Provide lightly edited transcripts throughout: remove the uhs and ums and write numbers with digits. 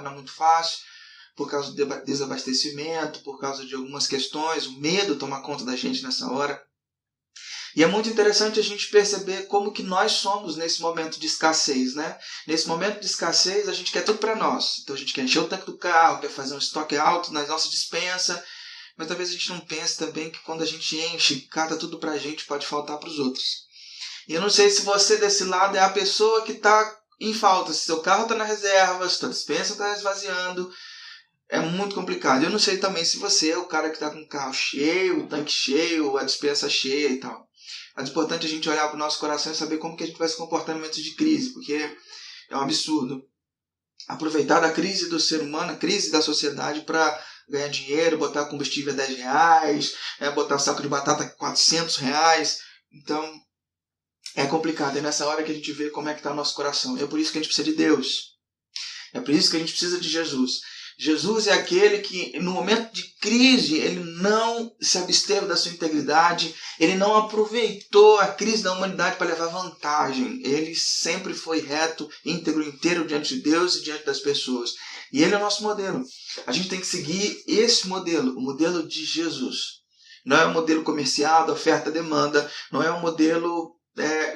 não é muito fácil, por causa do desabastecimento, por causa de algumas questões, o medo toma conta da gente nessa hora. E é muito interessante a gente perceber como que nós somos nesse momento de escassez, né? Nesse momento de escassez, a gente quer tudo para nós. Então a gente quer encher o tanque do carro, quer fazer um estoque alto na nossa despensa, mas talvez a gente não pense também que quando a gente enche, cata tudo para a gente, pode faltar para os outros. E eu não sei se você desse lado é a pessoa que está em falta, se seu carro está na reserva, se sua despensa está esvaziando. É muito complicado. Eu não sei também se você é o cara que está com o carro cheio, o tanque cheio, a despensa cheia e tal. Mas é importante a gente olhar para o nosso coração e saber como que a gente vai se comportar em momentos de crise, porque é um absurdo. Aproveitar da crise do ser humano, a crise da sociedade para ganhar dinheiro, botar combustível a R$10, botar saco de batata a R$400. Então, é complicado. É nessa hora que a gente vê como é que está o nosso coração. É por isso que a gente precisa de Deus. É por isso que a gente precisa de Jesus. Jesus é aquele que, no momento de crise, ele não se absteve da sua integridade, ele não aproveitou a crise da humanidade para levar vantagem. Ele sempre foi reto, íntegro, inteiro diante de Deus e diante das pessoas. E ele é o nosso modelo. A gente tem que seguir esse modelo, o modelo de Jesus. Não é o modelo comercial, da oferta-demanda, não é o modelo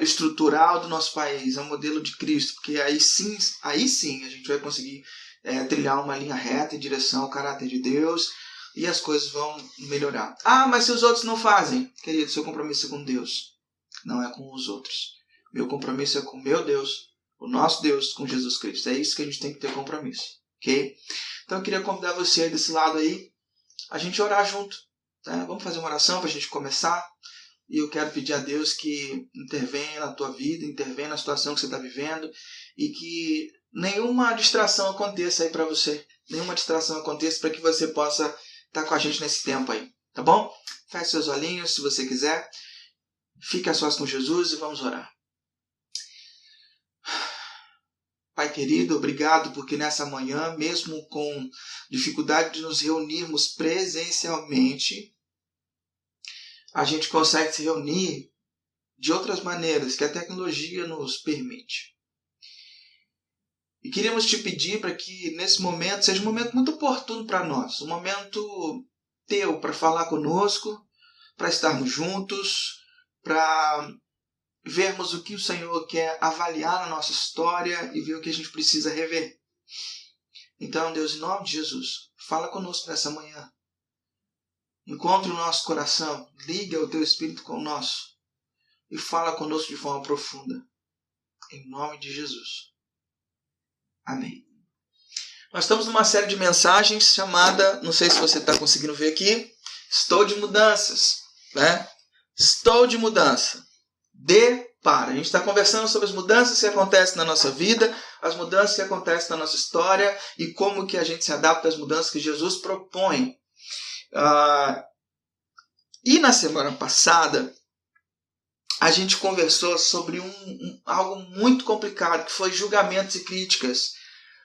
estrutural do nosso país, é o modelo de Cristo, porque aí sim a gente vai conseguir trilhar uma linha reta em direção ao caráter de Deus e as coisas vão melhorar. Ah, mas se os outros não fazem? Querido, seu compromisso é com Deus, não é com os outros. Meu compromisso é com meu Deus, o nosso Deus, com Jesus Cristo. É isso que a gente tem que ter compromisso, ok? Então eu queria convidar você aí desse lado aí, a gente orar junto. Tá? Vamos fazer uma oração para a gente começar. E eu quero pedir a Deus que intervenha na tua vida, intervenha na situação que você está vivendo e que nenhuma distração aconteça aí para você. Nenhuma distração aconteça para que você possa estar com a gente nesse tempo aí. Tá bom? Feche seus olhinhos se você quiser. Fique a sós com Jesus e vamos orar. Pai querido, obrigado porque nessa manhã, mesmo com dificuldade de nos reunirmos presencialmente, a gente consegue se reunir de outras maneiras que a tecnologia nos permite. E queríamos te pedir para que nesse momento seja um momento muito oportuno para nós, um momento teu para falar conosco, para estarmos juntos, para vermos o que o Senhor quer avaliar na nossa história e ver o que a gente precisa rever. Então, Deus, em nome de Jesus, fala conosco nessa manhã. Encontre o nosso coração, liga o teu espírito com o nosso e fala conosco de forma profunda. Em nome de Jesus. Amém. Nós estamos numa série de mensagens chamada, não sei se você está conseguindo ver aqui, Estou de Mudanças. Né? Estou de mudança. A gente está conversando sobre as mudanças que acontecem na nossa vida, as mudanças que acontecem na nossa história e como que a gente se adapta às mudanças que Jesus propõe. E na semana passada, a gente conversou sobre algo muito complicado, que foi julgamentos e críticas.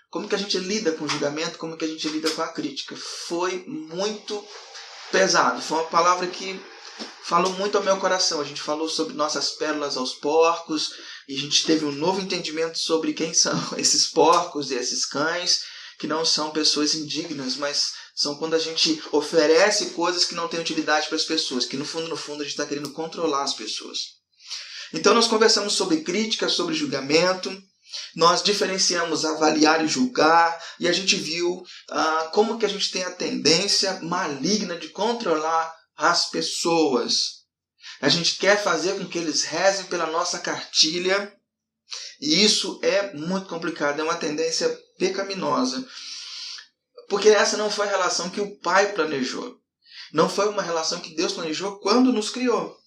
Como que a gente lida com o julgamento, como que a gente lida com a crítica. Foi muito pesado, foi uma palavra que falou muito ao meu coração. A gente falou sobre nossas pérolas aos porcos, e a gente teve um novo entendimento sobre quem são esses porcos e esses cães, que não são pessoas indignas, mas são quando a gente oferece coisas que não têm utilidade para as pessoas, que no fundo a gente está querendo controlar as pessoas. Então nós conversamos sobre crítica, sobre julgamento, nós diferenciamos avaliar e julgar, e a gente viu como que a gente tem a tendência maligna de controlar as pessoas. A gente quer fazer com que eles rezem pela nossa cartilha, e isso é muito complicado, é uma tendência pecaminosa. Porque essa não foi a relação que o Pai planejou. Não foi uma relação que Deus planejou quando nos criou.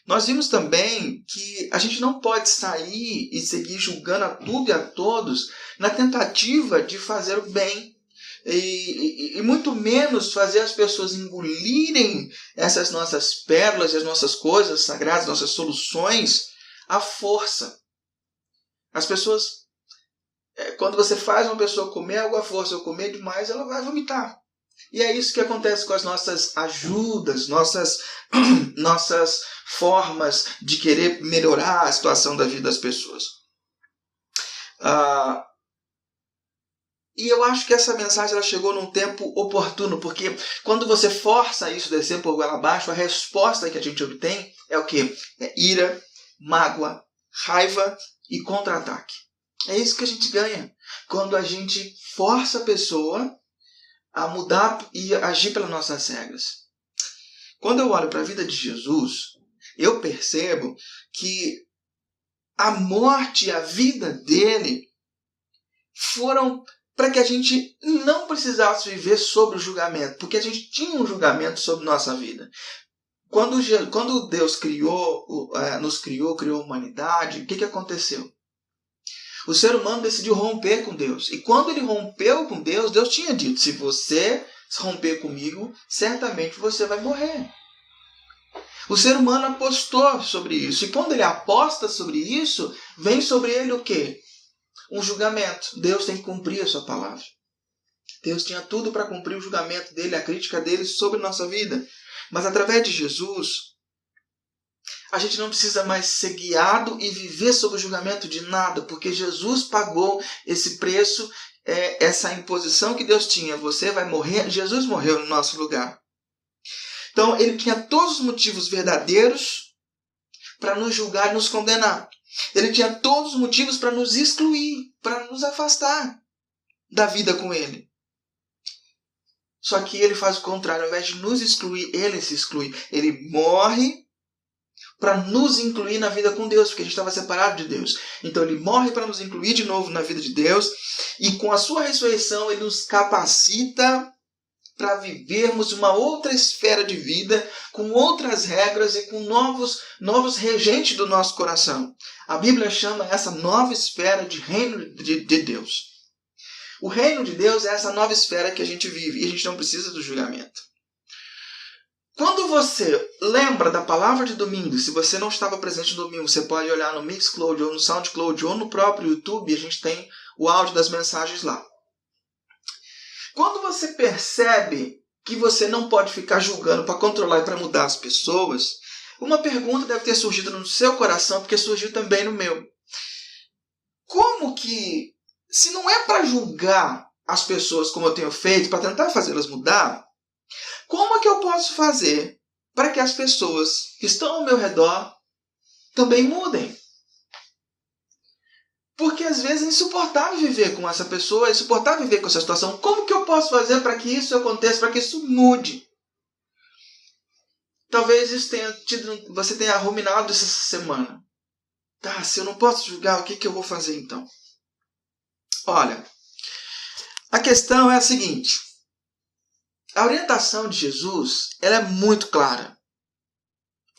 Nós vimos também que a gente não pode sair e seguir julgando a tudo e a todos na tentativa de fazer o bem. E muito menos fazer as pessoas engolirem essas nossas pérolas e as nossas coisas sagradas, nossas soluções, à força. As pessoas, quando você faz uma pessoa comer algo à força ou comer demais, ela vai vomitar. E é isso que acontece com as nossas ajudas, nossas formas de querer melhorar a situação da vida das pessoas. E eu acho que essa mensagem ela chegou num tempo oportuno, porque quando você força isso descer por goela abaixo, a resposta que a gente obtém é o quê? É ira, mágoa, raiva e contra-ataque. É isso que a gente ganha quando a gente força a pessoa a mudar e agir pelas nossas regras. Quando eu olho para a vida de Jesus, eu percebo que a morte e a vida dele foram para que a gente não precisasse viver sob o julgamento, porque a gente tinha um julgamento sobre nossa vida. Quando Deus nos criou a humanidade, o que aconteceu? O ser humano decidiu romper com Deus. E quando ele rompeu com Deus, Deus tinha dito, se você romper comigo, certamente você vai morrer. O ser humano apostou sobre isso. E quando ele aposta sobre isso, vem sobre ele o quê? Um julgamento. Deus tem que cumprir a sua palavra. Deus tinha tudo para cumprir o julgamento dele, a crítica dele sobre nossa vida. Mas através de Jesus, a gente não precisa mais ser guiado e viver sob o julgamento de nada, porque Jesus pagou esse preço, essa imposição que Deus tinha. Você vai morrer, Jesus morreu no nosso lugar. Então, ele tinha todos os motivos verdadeiros para nos julgar e nos condenar. Ele tinha todos os motivos para nos excluir, para nos afastar da vida com ele. Só que ele faz o contrário. Ao invés de nos excluir, ele se exclui. Ele morre para nos incluir na vida com Deus, porque a gente estava separado de Deus. Então ele morre para nos incluir de novo na vida de Deus. E com a sua ressurreição, ele nos capacita para vivermos uma outra esfera de vida, com outras regras e com novos regentes do nosso coração. A Bíblia chama essa nova esfera de reino de Deus. O reino de Deus é essa nova esfera que a gente vive e a gente não precisa do julgamento. Quando você lembra da palavra de domingo, se você não estava presente no domingo, você pode olhar no Mixcloud ou no Soundcloud ou no próprio YouTube, a gente tem o áudio das mensagens lá. Quando você percebe que você não pode ficar julgando para controlar e para mudar as pessoas, uma pergunta deve ter surgido no seu coração, porque surgiu também no meu. Como que, se não é para julgar as pessoas como eu tenho feito, para tentar fazê-las mudar, como é que eu posso fazer para que as pessoas que estão ao meu redor também mudem? Porque às vezes é insuportável viver com essa pessoa, é insuportável viver com essa situação. Como que eu posso fazer para que isso aconteça, para que isso mude? Talvez você tenha ruminado isso essa semana. Tá, se eu não posso julgar, o que eu vou fazer então? Olha, a questão é a seguinte. A orientação de Jesus, ela é muito clara.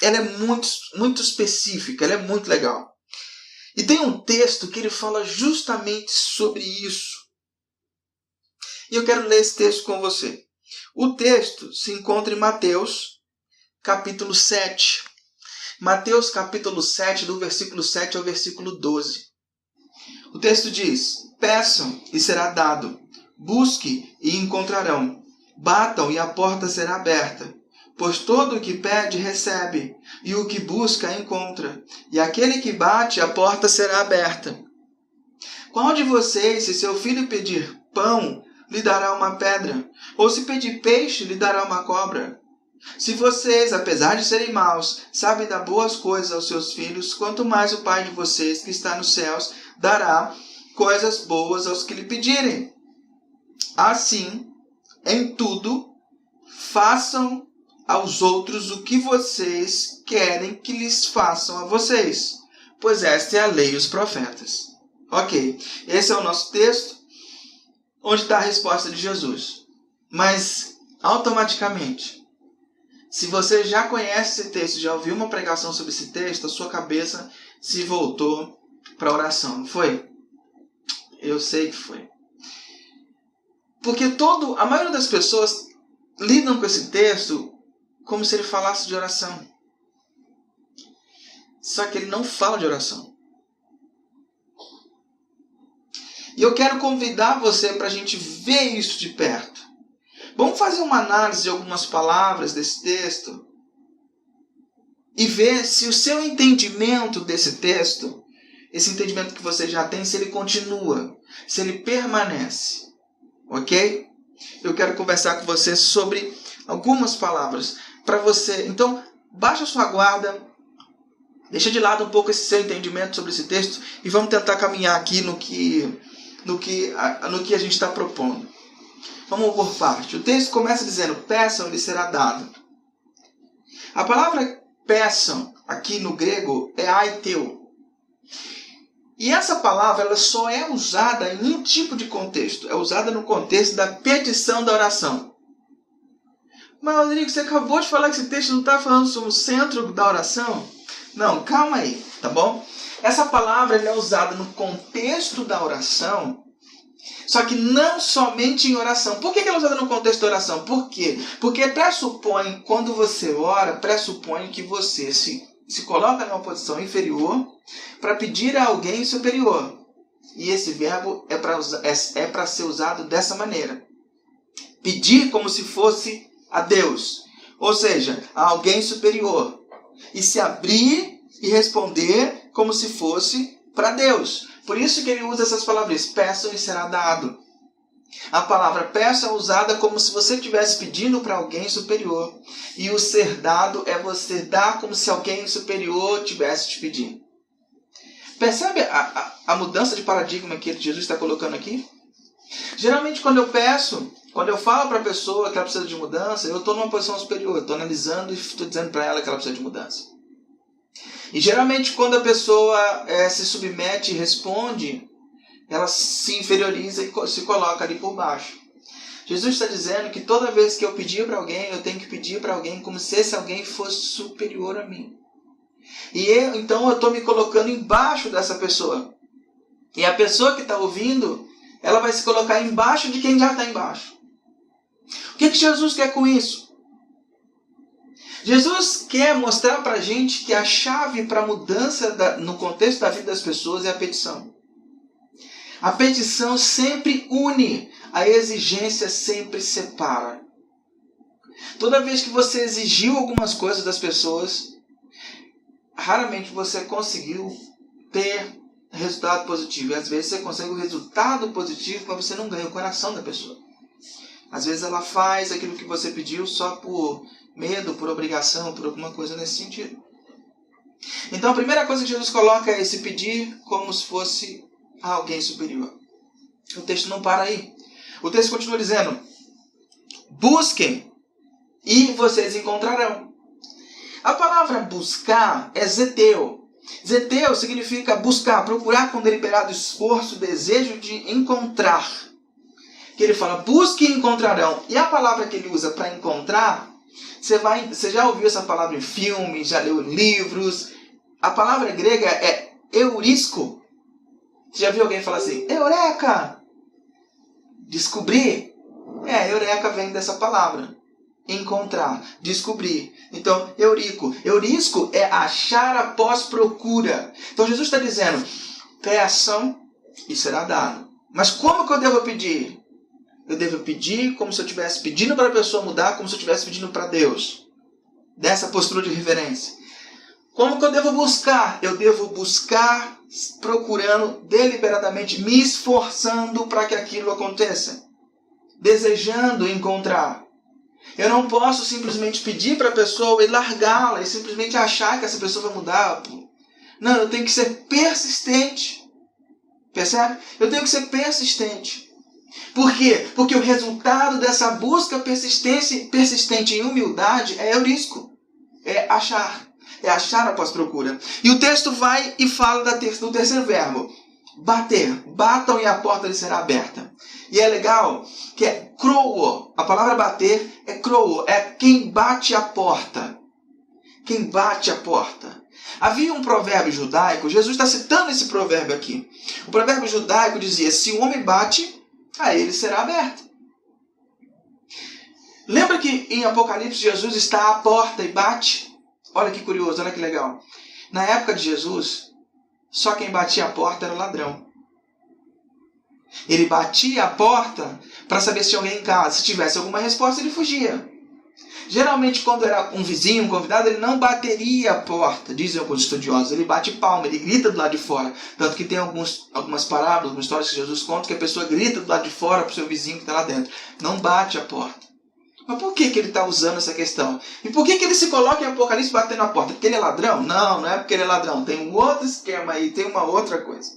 Ela é muito específica, ela é muito legal. E tem um texto que ele fala justamente sobre isso. E eu quero ler esse texto com você. O texto se encontra em Mateus, capítulo 7. Mateus, capítulo 7, do versículo 7 ao versículo 12. O texto diz, peçam e será dado, busque e encontrarão, batam e a porta será aberta. Pois todo o que pede, recebe, e o que busca, encontra. E aquele que bate, a porta será aberta. Qual de vocês, se seu filho pedir pão, lhe dará uma pedra? Ou se pedir peixe, lhe dará uma cobra? Se vocês, apesar de serem maus, sabem dar boas coisas aos seus filhos, quanto mais o Pai de vocês, que está nos céus, dará coisas boas aos que lhe pedirem. Assim, em tudo, façam aos outros o que vocês querem que lhes façam a vocês, pois esta é a lei e os profetas. Ok, esse é o nosso texto, onde está a resposta de Jesus. Mas, automaticamente, se você já conhece esse texto, já ouviu uma pregação sobre esse texto, a sua cabeça se voltou para a oração, não foi? Eu sei que foi. Porque a maioria das pessoas lidam com esse texto como se ele falasse de oração. Só que ele não fala de oração. E eu quero convidar você para a gente ver isso de perto. Vamos fazer uma análise de algumas palavras desse texto e ver se o seu entendimento desse texto, esse entendimento que você já tem, se ele continua, se ele permanece. ok? Eu quero conversar com você sobre algumas palavras para você. Então, baixa sua guarda, deixa de lado um pouco esse seu entendimento sobre esse texto e vamos tentar caminhar aqui no que a gente está propondo. Vamos por parte. O texto começa dizendo: peçam, lhe será dado. A palavra peçam aqui no grego é aiteu. E essa palavra ela só é usada em um tipo de contexto. É usada no contexto da petição da oração. Mas, Rodrigo, você acabou de falar que esse texto não está falando sobre o centro da oração? Não, calma aí, tá bom? Essa palavra ela é usada no contexto da oração, só que não somente em oração. Por que ela é usada no contexto da oração? Por quê? Porque pressupõe, quando você ora, pressupõe que você se coloca numa posição inferior para pedir a alguém superior. E esse verbo é para ser usado dessa maneira. Pedir como se fosse a Deus, ou seja, a alguém superior. E se abrir e responder como se fosse para Deus. Por isso que ele usa essas palavras: peçam e será dado. A palavra peçam é usada como se você estivesse pedindo para alguém superior. E o ser dado é você dar como se alguém superior tivesse te pedindo. Percebe a mudança de paradigma que Jesus está colocando aqui? Geralmente quando eu falo para a pessoa que ela precisa de mudança, eu estou numa posição superior. Eu estou analisando e estou dizendo para ela que ela precisa de mudança. E geralmente quando a pessoa se submete e responde, ela se inferioriza e se coloca ali por baixo. Jesus está dizendo que toda vez que eu pedir para alguém, eu tenho que pedir para alguém como se esse alguém fosse superior a mim. Então eu estou me colocando embaixo dessa pessoa. E a pessoa que está ouvindo, ela vai se colocar embaixo de quem já está embaixo. O que Jesus quer com isso? Jesus quer mostrar para a gente que a chave para a mudança no contexto da vida das pessoas é a petição. A petição sempre une, a exigência sempre separa. Toda vez que você exigiu algumas coisas das pessoas, raramente você conseguiu ter resultado positivo. E às vezes você consegue o resultado positivo, mas você não ganha o coração da pessoa. Às vezes ela faz aquilo que você pediu só por medo, por obrigação, por alguma coisa nesse sentido. Então a primeira coisa que Jesus coloca é esse pedir como se fosse a alguém superior. O texto não para aí. O texto continua dizendo: busquem e vocês encontrarão. A palavra buscar é zeteu. Zeteu significa buscar, procurar com deliberado esforço, desejo de encontrar. Que ele fala, busque e encontrarão. E a palavra que ele usa para encontrar, você já ouviu essa palavra em filmes, já leu em livros. A palavra grega é eurisko. Você já viu alguém falar assim, eureka? Descobrir? Eureka vem dessa palavra. Encontrar, descobrir. Então, eurico. Eurisco é achar após procura. Então, Jesus está dizendo, peçam e será dado. Mas como que eu devo pedir? Eu devo pedir como se eu estivesse pedindo para a pessoa mudar, como se eu estivesse pedindo para Deus. Dessa postura de reverência. Como que eu devo buscar? Eu devo buscar procurando deliberadamente, me esforçando para que aquilo aconteça. Desejando encontrar. Eu não posso simplesmente pedir para a pessoa e largá-la e simplesmente achar que essa pessoa vai mudar. Não, eu tenho que ser persistente. Percebe? Eu tenho que ser persistente. Por quê? Porque o resultado dessa busca persistente em humildade é eurisco. É achar. É achar após procura. E o texto vai e fala do terceiro verbo. Bater. Batam e a porta lhe será aberta. E é legal que é crowo. A palavra bater é crowo. É quem bate a porta. Quem bate a porta. Havia um provérbio judaico. Jesus está citando esse provérbio aqui. O provérbio judaico dizia, se o homem bate, a ele será aberto. Lembra que em Apocalipse Jesus está à porta e bate? Olha que curioso, olha que legal. Na época de Jesus, só quem batia a porta era o ladrão. Ele batia a porta para saber se tinha alguém em casa. Se tivesse alguma resposta, ele fugia. Geralmente, quando era um vizinho, um convidado, ele não bateria a porta, dizem alguns estudiosos. Ele bate palma, ele grita do lado de fora. Tanto que tem algumas parábolas, algumas histórias que Jesus conta, que a pessoa grita do lado de fora para o seu vizinho que está lá dentro. Não bate a porta. Mas por que ele está usando essa questão? E por que ele se coloca em Apocalipse batendo a porta? Porque ele é ladrão? Não, não é porque ele é ladrão. Tem um outro esquema aí, tem uma outra coisa.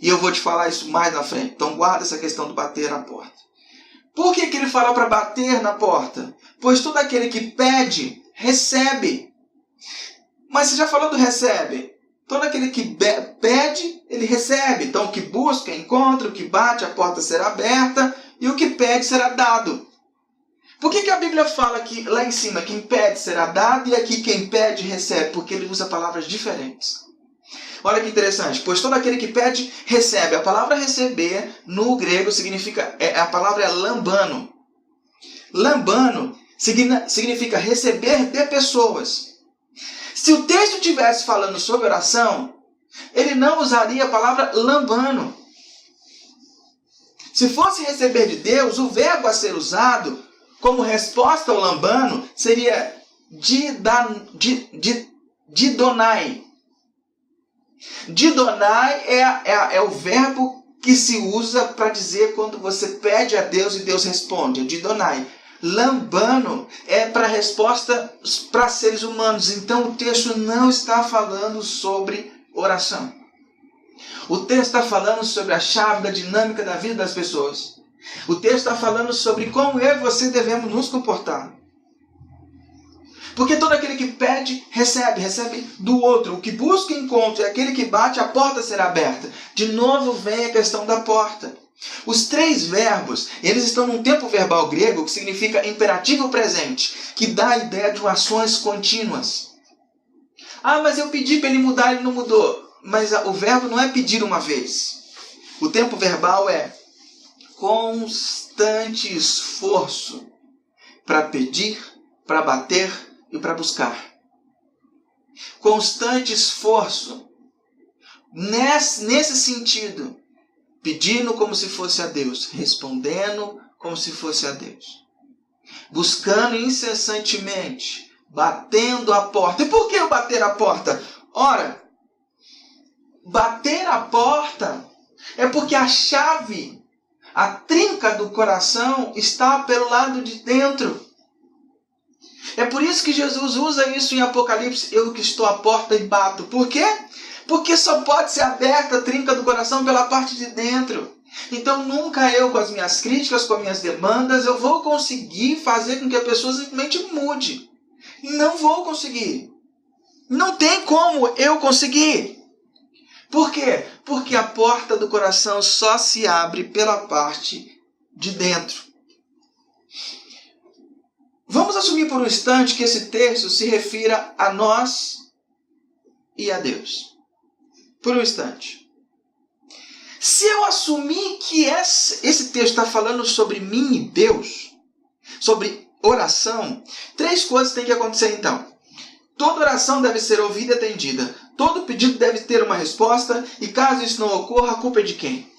E eu vou te falar isso mais na frente. Então guarda essa questão do bater na porta. Por que ele fala para bater na porta? Pois todo aquele que pede, recebe. Mas você já falou do recebe? Todo aquele que pede, ele recebe. Então o que busca, encontra. O que bate, a porta será aberta. E o que pede, será dado. Por que a Bíblia fala que lá em cima quem pede será dado e aqui quem pede recebe? Porque ele usa palavras diferentes. Olha que interessante. Pois todo aquele que pede, recebe. A palavra receber no grego significa, a palavra é lambano. Lambano significa receber de pessoas. Se o texto estivesse falando sobre oração, ele não usaria a palavra lambano. Se fosse receber de Deus, o verbo a ser usado como resposta ao lambano seria didonai. Didonai é o verbo que se usa para dizer quando você pede a Deus e Deus responde. É didonai. Lambano é para resposta para seres humanos. Então o texto não está falando sobre oração. O texto está falando sobre a chave da dinâmica da vida das pessoas. O texto está falando sobre como eu e você devemos nos comportar. Porque todo aquele que pede, recebe do outro. O que busca, encontra. E aquele que bate, a porta será aberta. De novo vem a questão da porta. Os três verbos, eles estão num tempo verbal grego que significa imperativo presente, que dá a ideia de ações contínuas. Ah, mas eu pedi para ele mudar, ele não mudou. Mas o verbo não é pedir uma vez. O tempo verbal é constante esforço para pedir, para bater e para buscar. Constante esforço. Nesse sentido, pedindo como se fosse a Deus, respondendo como se fosse a Deus. Buscando incessantemente, batendo a porta. E por que eu bater a porta? Ora, bater a porta é porque a chave, a trinca do coração está pelo lado de dentro. É por isso que Jesus usa isso em Apocalipse. Eu que estou à porta e bato. Por quê? Porque só pode ser aberta a trinca do coração pela parte de dentro. Então nunca eu, com as minhas críticas, com as minhas demandas, eu vou conseguir fazer com que a pessoa simplesmente mude. Não vou conseguir. Não tem como eu conseguir. Por quê? Porque a porta do coração só se abre pela parte de dentro. Vamos assumir por um instante que esse texto se refira a nós e a Deus. Por um instante. Se eu assumir que esse texto está falando sobre mim e Deus, sobre oração, três coisas têm que acontecer então. Toda oração deve ser ouvida e atendida. Todo pedido deve ter uma resposta. E caso isso não ocorra, a culpa é de quem?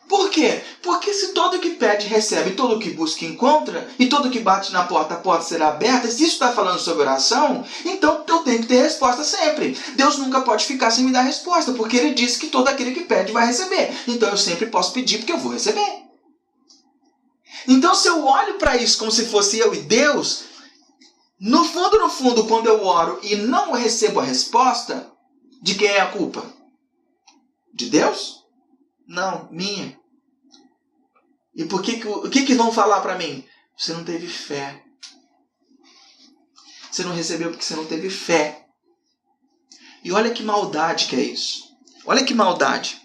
Por quê? Porque se todo que pede recebe, todo que busca encontra, e todo que bate na porta, a porta será aberta, se isso está falando sobre oração, então eu tenho que ter resposta sempre. Deus nunca pode ficar sem me dar resposta, porque Ele disse que todo aquele que pede vai receber. Então eu sempre posso pedir porque eu vou receber. Então se eu olho para isso como se fosse eu e Deus, no fundo, quando eu oro e não recebo a resposta, de quem é a culpa? De Deus? Não, minha. E o que vão falar para mim? Você não teve fé. Você não recebeu porque você não teve fé. E olha que maldade que é isso. Olha que maldade.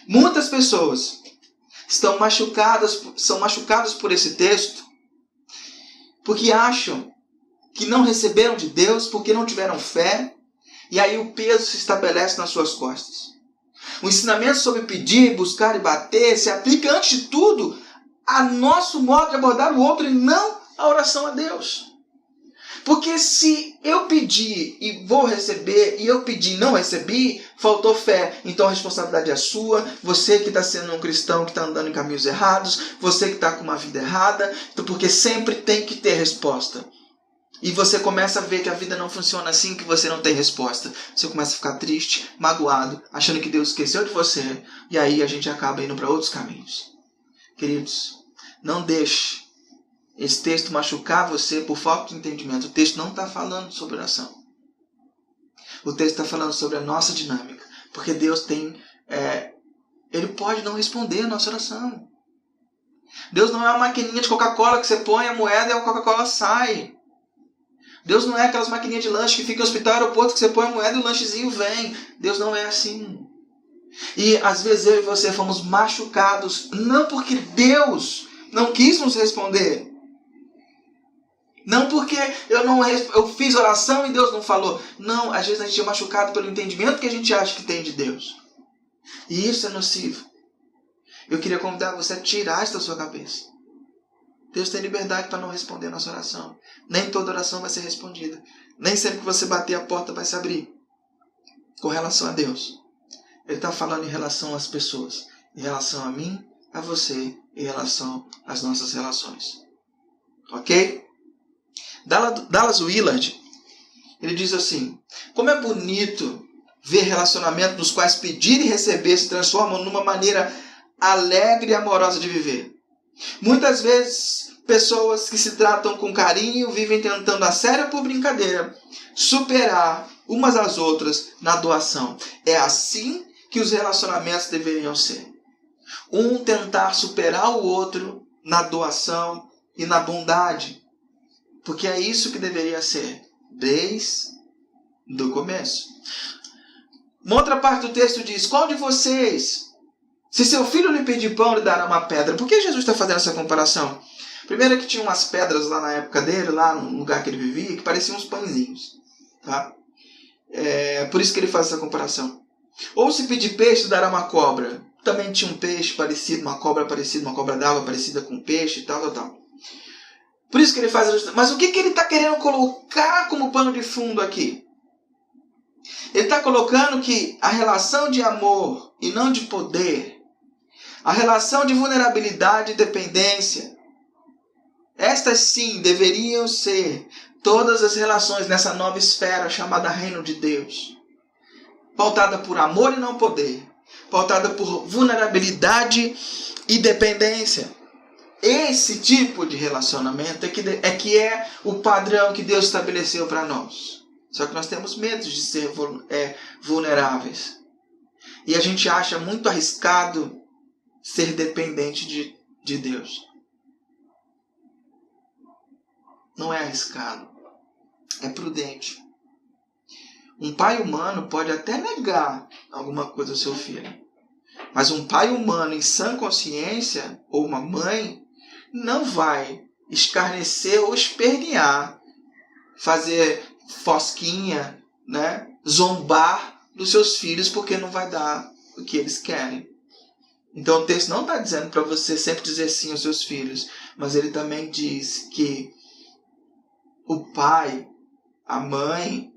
Muitas pessoas são machucadas por esse texto porque acham que não receberam de Deus porque não tiveram fé, e aí o peso se estabelece nas suas costas. O ensinamento sobre pedir, buscar e bater se aplica, antes de tudo, a nosso modo de abordar o outro e não a oração a Deus. Porque se eu pedir e vou receber, e eu pedi e não recebi, faltou fé. Então a responsabilidade é sua. Você que está sendo um cristão que está andando em caminhos errados, você que está com uma vida errada, porque sempre tem que ter resposta. E você começa a ver que a vida não funciona assim, que você não tem resposta. Você começa a ficar triste, magoado, achando que Deus esqueceu de você. E aí a gente acaba indo para outros caminhos. Queridos, não deixe esse texto machucar você por falta de entendimento. O texto não está falando sobre oração. O texto está falando sobre a nossa dinâmica. Porque Deus tem... Ele pode não responder a nossa oração. Deus não é uma maquininha de Coca-Cola que você põe a moeda e a Coca-Cola sai. Deus não é aquelas maquininhas de lanche que fica no hospital, aeroporto, que você põe a moeda e o lanchezinho vem. Deus não é assim. E às vezes eu e você fomos machucados, não porque Deus não quis nos responder. Não porque eu fiz oração e Deus não falou. Não, às vezes a gente é machucado pelo entendimento que a gente acha que tem de Deus. E isso é nocivo. Eu queria convidar você a tirar isso da sua cabeça. Deus tem liberdade para não responder a nossa oração. Nem toda oração vai ser respondida. Nem sempre que você bater a porta vai se abrir. Com relação a Deus. Ele está falando em relação às pessoas. Em relação a mim, a você. Em relação às nossas relações. Ok? Dallas Willard, ele diz assim: como é bonito ver relacionamentos nos quais pedir e receber se transformam numa maneira alegre e amorosa de viver. Muitas vezes, pessoas que se tratam com carinho vivem tentando, a sério ou por brincadeira, superar umas às outras na doação. É assim que os relacionamentos deveriam ser. Um tentar superar o outro na doação e na bondade. Porque é isso que deveria ser, desde o começo. Uma outra parte do texto diz: qual de vocês, se seu filho lhe pedir pão, lhe dará uma pedra? Por que Jesus está fazendo essa comparação? Primeiro é que tinha umas pedras lá na época dele, lá no lugar que ele vivia, que pareciam uns pãezinhos. Tá? Por isso que ele faz essa comparação. Ou se pedir peixe, dará uma cobra. Também tinha um peixe parecido, uma cobra parecida, uma cobra d'água parecida com peixe e tal. Por isso que ele faz... Mas o que ele está querendo colocar como pano de fundo aqui? Ele está colocando que a relação de amor e não de poder, a relação de vulnerabilidade e dependência, estas sim deveriam ser todas as relações nessa nova esfera chamada Reino de Deus. Pautada por amor e não poder. Pautada por vulnerabilidade e dependência. Esse tipo de relacionamento é que é o padrão que Deus estabeleceu para nós. Só que nós temos medo de ser vulneráveis. E a gente acha muito arriscado ser dependente de Deus. Não é arriscado. É prudente. Um pai humano pode até negar alguma coisa ao seu filho. Mas um pai humano em sã consciência, ou uma mãe, não vai escarnecer ou espernear, fazer fosquinha, né? Zombar dos seus filhos porque não vai dar o que eles querem. Então o texto não está dizendo para você sempre dizer sim aos seus filhos, mas ele também diz que o pai, a mãe,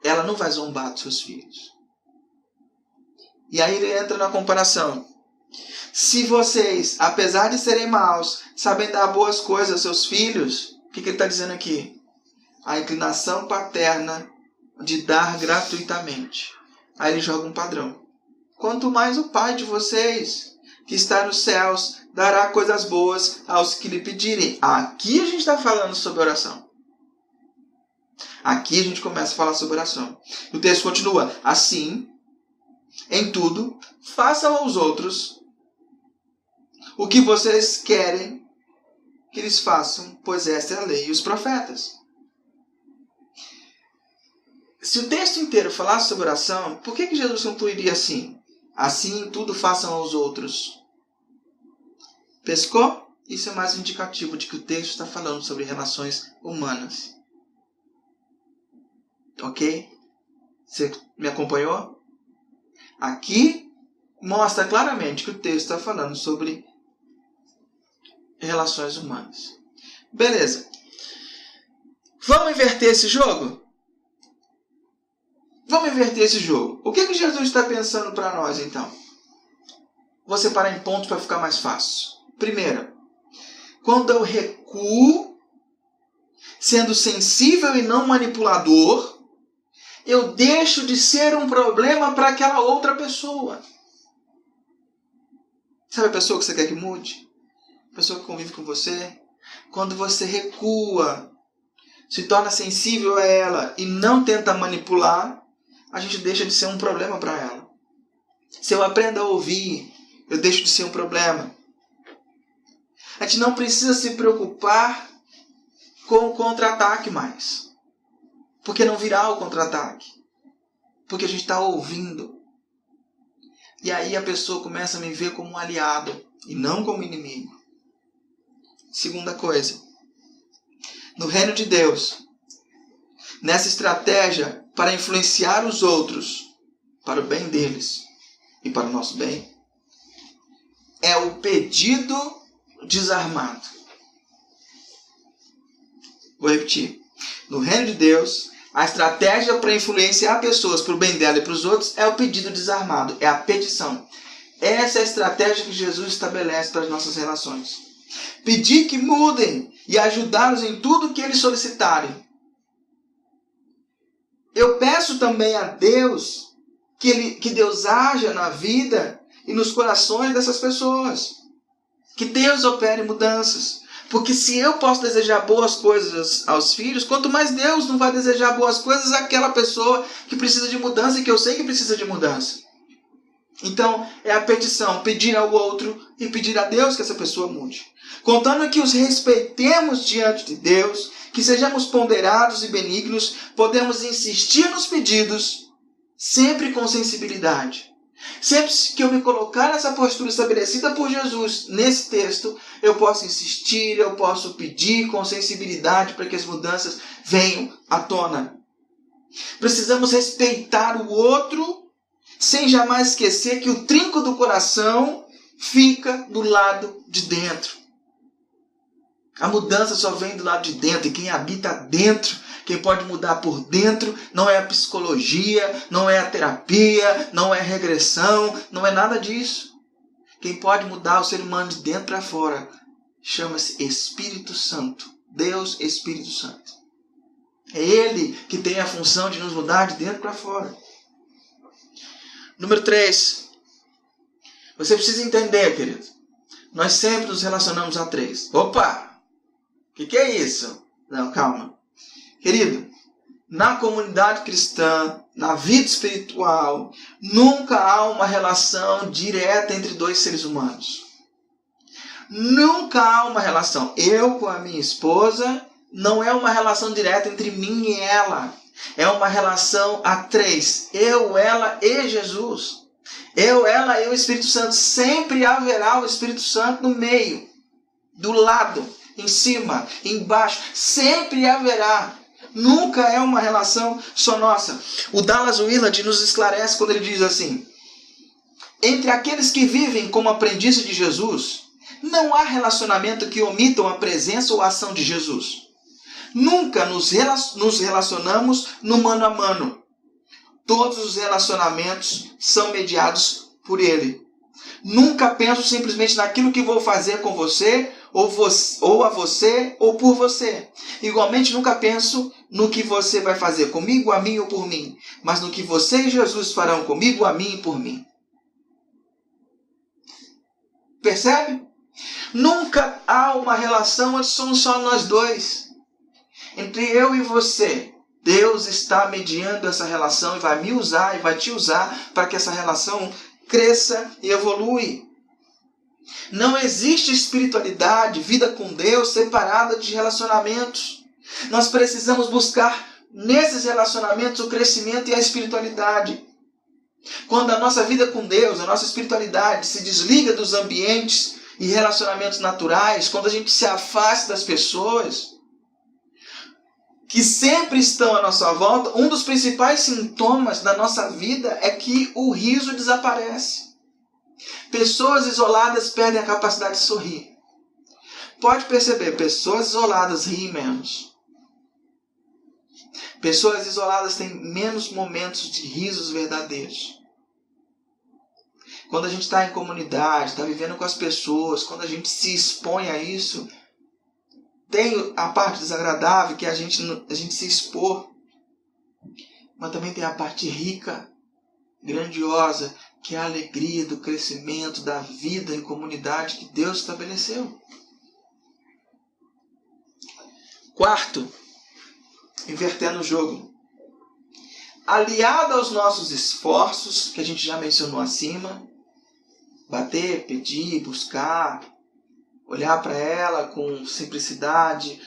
ela não vai zombar dos seus filhos. E aí ele entra na comparação. Se vocês, apesar de serem maus, sabem dar boas coisas aos seus filhos, o que ele está dizendo aqui? A inclinação paterna de dar gratuitamente. Aí ele joga um padrão. Quanto mais o Pai de vocês, que está nos céus, dará coisas boas aos que lhe pedirem. Aqui a gente está falando sobre oração. Aqui a gente começa a falar sobre oração. O texto continua. Assim, em tudo, façam aos outros o que vocês querem que eles façam, pois esta é a lei e os profetas. Se o texto inteiro falasse sobre oração, por que Jesus concluiria assim? Assim em tudo façam aos outros. Pescou? Isso é mais indicativo de que o texto está falando sobre relações humanas. Ok? Você me acompanhou? Aqui mostra claramente que o texto está falando sobre relações humanas. Beleza. Vamos inverter esse jogo? Vamos inverter esse jogo. O que Jesus está pensando para nós, então? Vou separar em pontos para ficar mais fácil. Primeiro, quando eu recuo, sendo sensível e não manipulador, eu deixo de ser um problema para aquela outra pessoa. Sabe a pessoa que você quer que mude? A pessoa que convive com você? Quando você recua, se torna sensível a ela e não tenta manipular, a gente deixa de ser um problema para ela. Se eu aprendo a ouvir, eu deixo de ser um problema. A gente não precisa se preocupar com o contra-ataque mais. Porque não virá o contra-ataque. Porque a gente está ouvindo. E aí a pessoa começa a me ver como um aliado e não como inimigo. Segunda coisa. No reino de Deus, nessa estratégia para influenciar os outros para o bem deles e para o nosso bem, é o pedido desarmado. Vou repetir. No reino de Deus, a estratégia para influenciar pessoas para o bem dela e para os outros é o pedido desarmado, é a petição. Essa é a estratégia que Jesus estabelece para as nossas relações. Pedir que mudem e ajudá-los em tudo que eles solicitarem. Eu peço também a Deus que Deus haja na vida e nos corações dessas pessoas. Que Deus opere mudanças. Porque se eu posso desejar boas coisas aos filhos, quanto mais Deus não vai desejar boas coisas àquela pessoa que precisa de mudança e que eu sei que precisa de mudança. Então, é a petição, pedir ao outro e pedir a Deus que essa pessoa mude. Contando que os respeitemos diante de Deus, que sejamos ponderados e benignos, podemos insistir nos pedidos, sempre com sensibilidade. Sempre que eu me colocar nessa postura estabelecida por Jesus, nesse texto, eu posso insistir, eu posso pedir com sensibilidade para que as mudanças venham à tona. Precisamos respeitar o outro, sem jamais esquecer que o trinco do coração fica do lado de dentro. A mudança só vem do lado de dentro, e quem habita dentro, quem pode mudar por dentro, não é a psicologia, não é a terapia, não é a regressão, não é nada disso. Quem pode mudar o ser humano de dentro para fora chama-se Espírito Santo. Deus, Espírito Santo. É Ele que tem a função de nos mudar de dentro para fora. Número 3. Você precisa entender, querido. Nós sempre nos relacionamos a 3. Opa! O que é isso? Não, calma. Querido, na comunidade cristã, na vida espiritual, nunca há uma relação direta entre dois seres humanos. Nunca há uma relação. Eu com a minha esposa, não é uma relação direta entre mim e ela. É uma relação a 3. Eu, ela e Jesus. Eu, ela e o Espírito Santo. Sempre haverá o Espírito Santo no meio, do lado, em cima, embaixo. Sempre haverá. Nunca é uma relação só nossa. O Dallas Willard nos esclarece quando ele diz assim: entre aqueles que vivem como aprendizes de Jesus, não há relacionamento que omitam a presença ou a ação de Jesus. Nunca nos relacionamos no mano a mano. Todos os relacionamentos são mediados por Ele. Nunca penso simplesmente naquilo que vou fazer com você, ou a você, ou por você. Igualmente, nunca penso no que você vai fazer comigo, a mim ou por mim, mas no que você e Jesus farão comigo, a mim e por mim. Percebe? Nunca há uma relação onde somos só nós dois. Entre eu e você, Deus está mediando essa relação e vai me usar e vai te usar para que essa relação cresça e evolui. Não existe espiritualidade, vida com Deus, separada de relacionamentos. Nós precisamos buscar nesses relacionamentos o crescimento e a espiritualidade. Quando a nossa vida com Deus, a nossa espiritualidade se desliga dos ambientes e relacionamentos naturais, quando a gente se afasta das pessoas que sempre estão à nossa volta, um dos principais sintomas da nossa vida é que o riso desaparece. Pessoas isoladas perdem a capacidade de sorrir. Pode perceber, pessoas isoladas riem menos. Pessoas isoladas têm menos momentos de risos verdadeiros. Quando a gente está em comunidade, está vivendo com as pessoas, quando a gente se expõe a isso, tem a parte desagradável, que é a gente se expor, mas também tem a parte rica, grandiosa, que é a alegria do crescimento, da vida em comunidade que Deus estabeleceu. Quarto, invertendo o jogo. Aliado aos nossos esforços, que a gente já mencionou acima, bater, pedir, buscar, olhar para ela com simplicidade,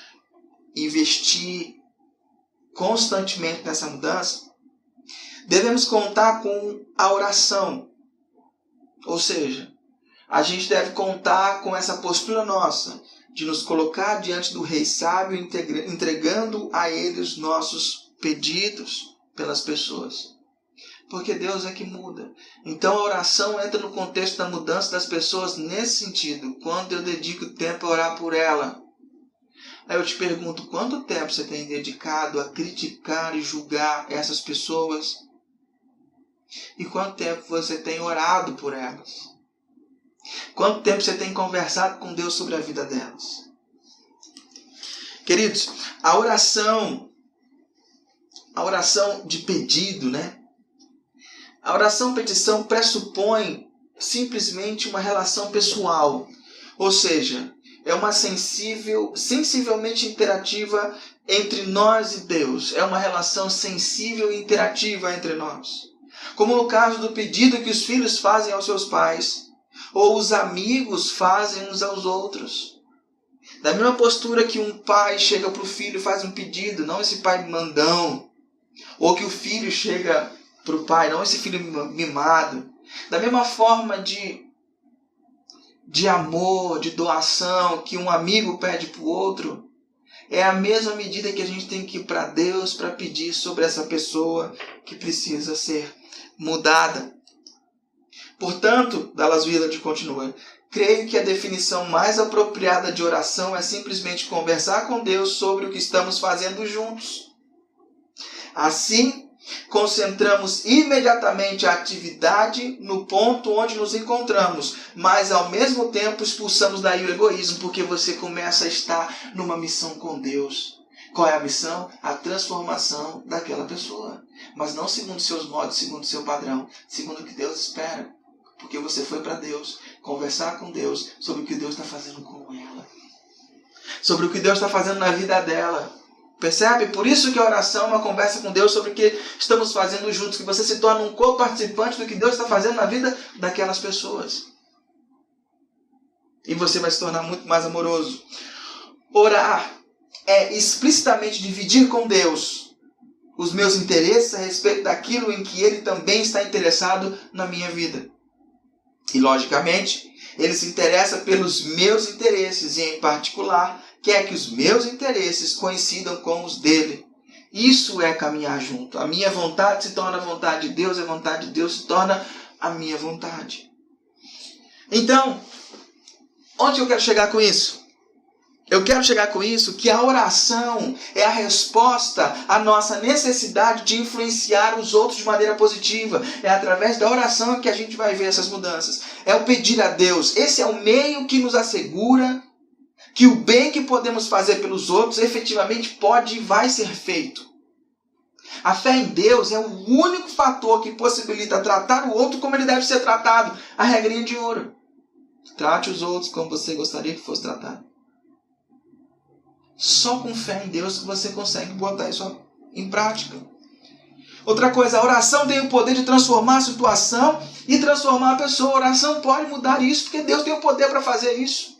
investir constantemente nessa mudança, devemos contar com a oração. Ou seja, a gente deve contar com essa postura nossa de nos colocar diante do Rei Sábio, entregando a Ele os nossos pedidos pelas pessoas. Porque Deus é que muda. Então a oração entra no contexto da mudança das pessoas nesse sentido. Quando eu dedico tempo a orar por ela. Aí eu te pergunto, quanto tempo você tem dedicado a criticar e julgar essas pessoas? E quanto tempo você tem orado por elas? Quanto tempo você tem conversado com Deus sobre a vida delas? Queridos, a oração de pedido, né? A oração petição pressupõe simplesmente uma relação pessoal. Ou seja, é uma sensivelmente interativa entre nós e Deus. É uma relação sensível e interativa entre nós. Como no caso do pedido que os filhos fazem aos seus pais, ou os amigos fazem uns aos outros. Da mesma postura que um pai chega para o filho e faz um pedido, não esse pai mandão, ou que o filho chega para o pai, não esse filho mimado. Da mesma forma de amor, de doação, que um amigo pede para o outro, é a mesma medida que a gente tem que ir para Deus para pedir sobre essa pessoa que precisa ser mudada. Portanto, Dallas Willard continua, creio que a definição mais apropriada de oração é simplesmente conversar com Deus sobre o que estamos fazendo juntos. Assim, concentramos imediatamente a atividade no ponto onde nos encontramos, mas ao mesmo tempo expulsamos daí o egoísmo, porque você começa a estar numa missão com Deus. Qual é a missão? A transformação daquela pessoa. Mas não segundo seus modos, segundo seu padrão, segundo o que Deus espera. Porque você foi para Deus, conversar com Deus sobre o que Deus está fazendo com ela. Sobre o que Deus está fazendo na vida dela. Percebe? Por isso que a oração é uma conversa com Deus sobre o que estamos fazendo juntos. Que você se torna um co-participante do que Deus está fazendo na vida daquelas pessoas. E você vai se tornar muito mais amoroso. Orar é explicitamente dividir com Deus os meus interesses a respeito daquilo em que Ele também está interessado na minha vida. E, logicamente, Ele se interessa pelos meus interesses e, em particular, quer que os meus interesses coincidam com os dele. Isso é caminhar junto. A minha vontade se torna a vontade de Deus, a vontade de Deus se torna a minha vontade. Então, onde eu quero chegar com isso? Eu quero chegar com isso que a oração é a resposta à nossa necessidade de influenciar os outros de maneira positiva. É através da oração que a gente vai ver essas mudanças. É o pedir a Deus. Esse é o meio que nos assegura que o bem que podemos fazer pelos outros efetivamente pode e vai ser feito. A fé em Deus é o único fator que possibilita tratar o outro como ele deve ser tratado. A regrinha de ouro. Trate os outros como você gostaria que fosse tratado. Só com fé em Deus que você consegue botar isso em prática. Outra coisa, a oração tem o poder de transformar a situação e transformar a pessoa. A oração pode mudar isso, porque Deus tem o poder para fazer isso.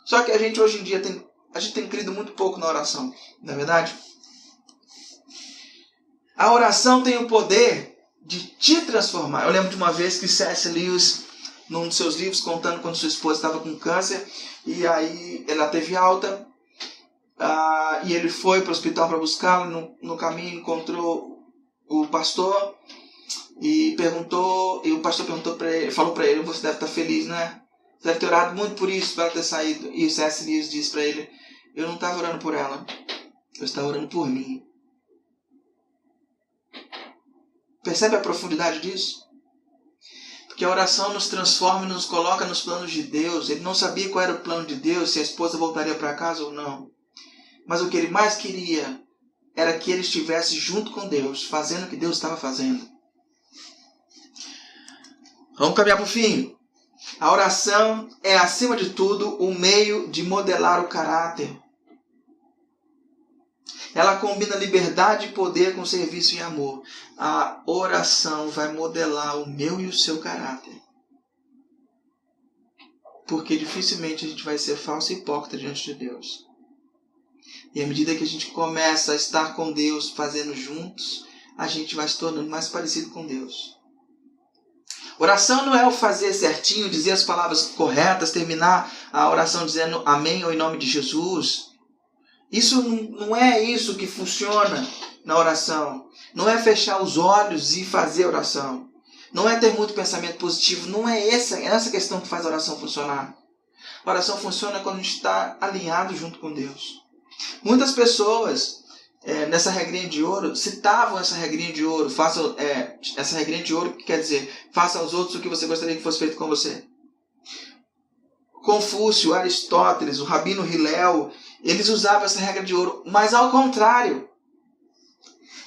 Só que a gente hoje em dia tem crido muito pouco na oração, não é verdade? A oração tem o poder de te transformar. Eu lembro de uma vez que C.S. Lewis, num dos seus livros, contando quando sua esposa estava com câncer, e aí ela teve alta, e ele foi para o hospital para buscá-la. No caminho encontrou o pastor e o pastor perguntou para ele, falou para ele: você deve estar feliz, né? Você deve ter orado muito por isso, para ela ter saído. E o C.S. Lewis disse para ele: eu não estava orando por ela, eu estava orando por mim. Percebe a profundidade disso? Porque a oração nos transforma e nos coloca nos planos de Deus. Ele não sabia qual era o plano de Deus, se a esposa voltaria para casa ou não. Mas o que ele mais queria era que ele estivesse junto com Deus, fazendo o que Deus estava fazendo. Vamos caminhar para o fim. A oração é, acima de tudo, o meio de modelar o caráter. Ela combina liberdade e poder com serviço e amor. A oração vai modelar o meu e o seu caráter. Porque dificilmente a gente vai ser falso e hipócrita diante de Deus. E à medida que a gente começa a estar com Deus, fazendo juntos, a gente vai se tornando mais parecido com Deus. Oração não é o fazer certinho, dizer as palavras corretas, terminar a oração dizendo amém ou em nome de Jesus. Isso não é isso que funciona na oração. Não é fechar os olhos e fazer oração. Não é ter muito pensamento positivo. Não é essa questão que faz a oração funcionar. A oração funciona quando a gente está alinhado junto com Deus. Muitas pessoas, nessa regrinha de ouro, citavam essa regrinha de ouro. Essa regrinha de ouro que quer dizer, faça aos outros o que você gostaria que fosse feito com você. Confúcio, Aristóteles, o Rabino Hillel, eles usavam essa regra de ouro, mas ao contrário.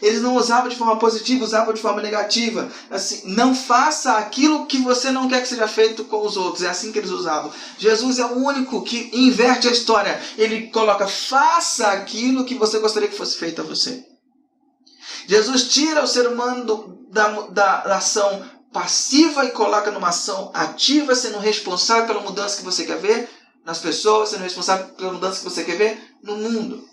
Eles não usavam de forma positiva, usavam de forma negativa. Assim, não faça aquilo que você não quer que seja feito com os outros. É assim que eles usavam. Jesus é o único que inverte a história. Ele coloca, faça aquilo que você gostaria que fosse feito a você. Jesus tira o ser humano da ação passiva e coloca numa ação ativa, sendo responsável pela mudança que você quer ver nas pessoas, sendo responsável pela mudança que você quer ver no mundo.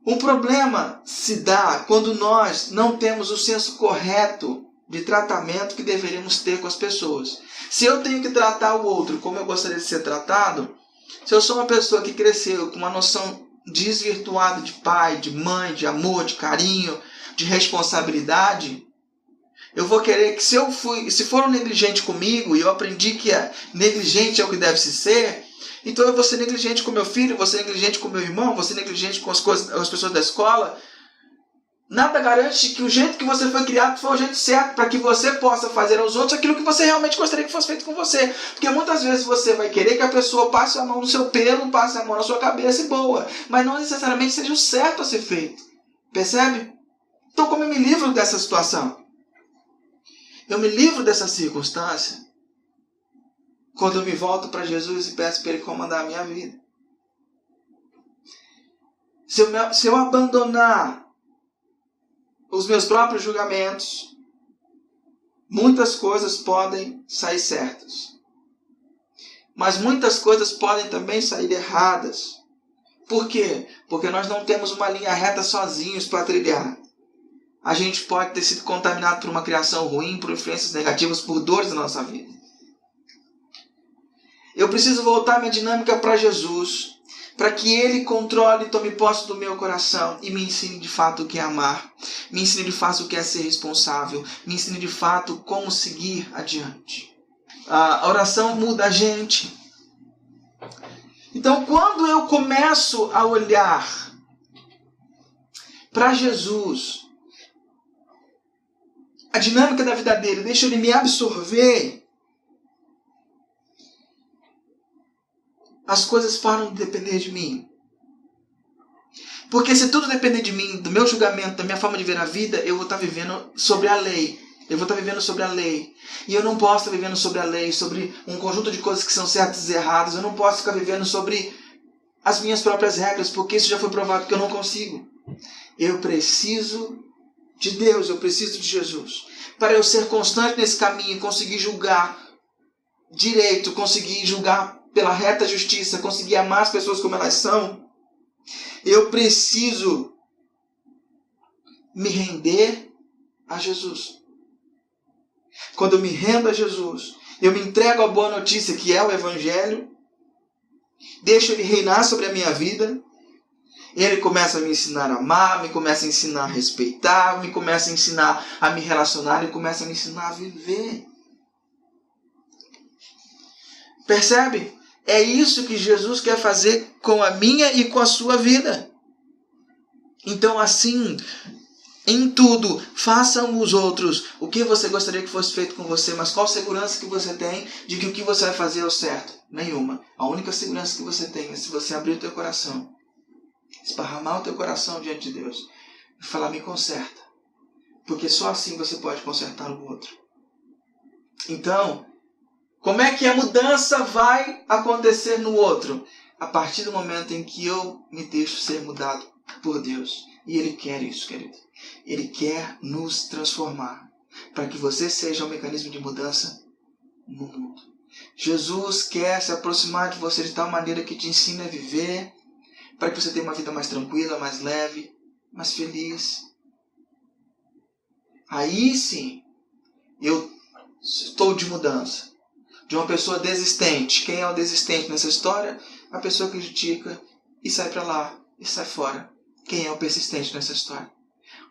Um problema se dá quando nós não temos o senso correto de tratamento que deveríamos ter com as pessoas. Se eu tenho que tratar o outro como eu gostaria de ser tratado, se eu sou uma pessoa que cresceu com uma noção desvirtuada de pai, de mãe, de amor, de carinho, de responsabilidade, eu vou querer que se for um negligente comigo e eu aprendi que negligente é o que deve se ser, então eu vou ser negligente com meu filho, vou ser negligente com meu irmão, vou ser negligente com as pessoas da escola. Nada garante que o jeito que você foi criado foi o jeito certo para que você possa fazer aos outros aquilo que você realmente gostaria que fosse feito com você. Porque muitas vezes você vai querer que a pessoa passe a mão no seu pelo, passe a mão na sua cabeça e boa. Mas não necessariamente seja o certo a ser feito. Percebe? Então como eu me livro dessa situação? Eu me livro dessa circunstância quando eu me volto para Jesus e peço para Ele comandar a minha vida. Se eu abandonar os meus próprios julgamentos, muitas coisas podem sair certas. Mas muitas coisas podem também sair erradas. Por quê? Porque nós não temos uma linha reta sozinhos para trilhar. A gente pode ter sido contaminado por uma criação ruim, por influências negativas, por dores da nossa vida. Eu preciso voltar minha dinâmica para Jesus, para que Ele controle e tome posse do meu coração e me ensine de fato o que é amar, me ensine de fato o que é ser responsável, me ensine de fato como seguir adiante. A oração muda a gente. Então, quando eu começo a olhar para Jesus, a dinâmica da vida dele, deixa Ele me absorver, as coisas param de depender de mim. Porque se tudo depender de mim, do meu julgamento, da minha forma de ver a vida, eu vou estar vivendo sobre a lei. Eu vou estar vivendo sobre a lei. E eu não posso estar vivendo sobre a lei, sobre um conjunto de coisas que são certas e erradas. Eu não posso ficar vivendo sobre as minhas próprias regras, porque isso já foi provado que eu não consigo. Eu preciso de Deus, eu preciso de Jesus. Para eu ser constante nesse caminho, conseguir julgar direito, conseguir julgar pela reta justiça, conseguir amar as pessoas como elas são, eu preciso me render a Jesus. Quando eu me rendo a Jesus, eu me entrego à boa notícia que é o Evangelho, deixo Ele reinar sobre a minha vida, Ele começa a me ensinar a amar, me começa a ensinar a respeitar, me começa a ensinar a me relacionar, Ele começa a me ensinar a viver. Percebe? É isso que Jesus quer fazer com a minha e com a sua vida. Então, assim, Em tudo, façam os outros o que você gostaria que fosse feito com você, mas qual segurança que você tem de que o que você vai fazer é o certo? Nenhuma. A única segurança que você tem é se você abrir o teu coração, esparramar o teu coração diante de Deus e falar, me conserta. Porque só assim você pode consertar o outro. Então, como é que a mudança vai acontecer no outro? A partir do momento em que eu me deixo ser mudado por Deus. E Ele quer isso, querido. Ele quer nos transformar para que você seja um mecanismo de mudança no mundo. Jesus quer se aproximar de você de tal maneira que te ensine a viver, para que você tenha uma vida mais tranquila, mais leve, mais feliz. Aí sim, eu estou de mudança. De uma pessoa desistente. Quem é o desistente nessa história? A pessoa que critica e sai para lá, e sai fora. Quem é o persistente nessa história?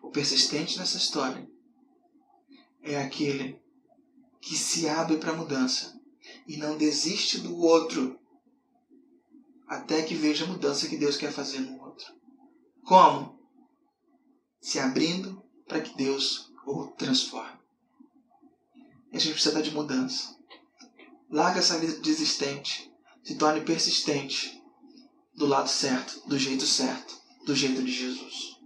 O persistente nessa história é aquele que se abre para a mudança e não desiste do outro até que veja a mudança que Deus quer fazer no outro. Como? Se abrindo para que Deus o transforme. E a gente precisa de mudança. Larga essa vida desistente. Se torne persistente do lado certo, do jeito de Jesus.